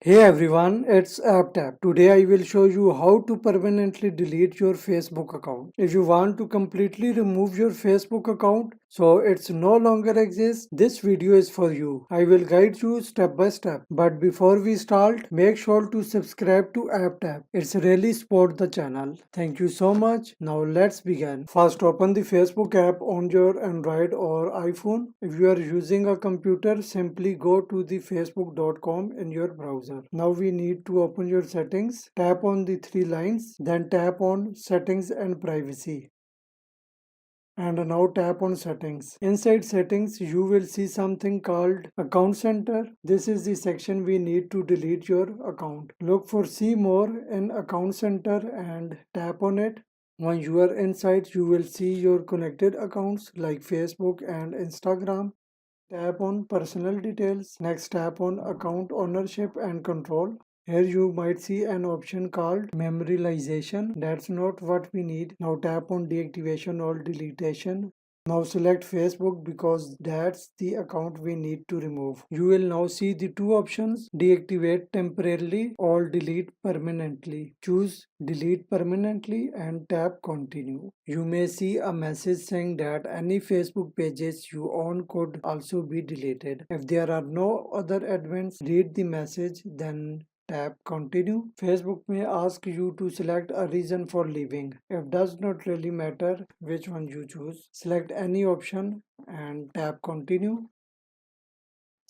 Hey everyone, it's AppTap. Today I will show you how to permanently delete your Facebook account. If you want to completely remove your Facebook account so it's no longer exists, this video is for you. I will guide you step by step. But before we start, make sure to subscribe to AppTap. It's really support the channel. Thank you so much. Now let's begin. First open the Facebook app on your Android or iPhone. If you are using a computer, simply go to the facebook.com in your browser. Now we need to open your settings. Tap on the three lines, then tap on settings and privacy. And now tap on settings. Inside settings, you will see something called account center. This is the section we need to delete your account. Look for see more in account center and tap on it. When you are inside, you will see your connected accounts like Facebook and Instagram. Tap on personal details. Next tap on account ownership and control. Here you might see an option called memorialization. That's not what we need. Now tap on deactivation or deletion. Now select Facebook because that's the account we need to remove. You will now see the two options, deactivate temporarily or delete permanently. Choose delete permanently and tap continue. You may see a message saying that any Facebook pages you own could also be deleted. If there are no other admins, read the message, then tap continue. Facebook may ask you to select a reason for leaving. It does not really matter which one you choose. Select any option and tap continue.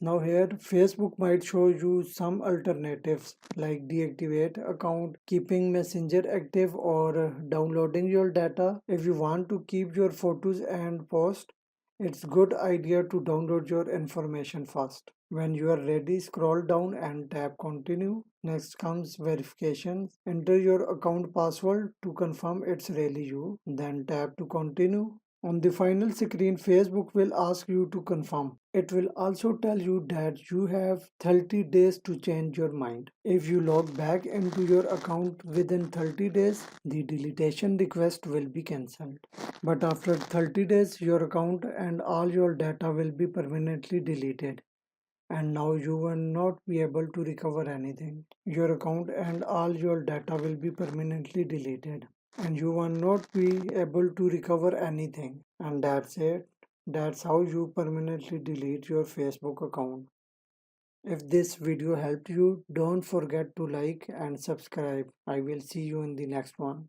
Now here Facebook might show you some alternatives like deactivate account, keeping Messenger active or downloading your data. If you want to keep your photos and post, it's good idea to download your information first. When you are ready, scroll down and tap continue. Next comes verifications. Enter your account password to confirm it's really you. Then tap to continue. On the final screen, Facebook will ask you to confirm. It will also tell you that you have 30 days to change your mind. If you log back into your account within 30 days, the deletion request will be cancelled. But after 30 days, your account and all your data will be permanently deleted. And now you will not be able to recover anything. Your account and all your data will be permanently deleted and you will not be able to recover anything. And that's it. That's how you permanently delete your Facebook account. If this video helped you, don't forget to like and subscribe. I will see you in the next one.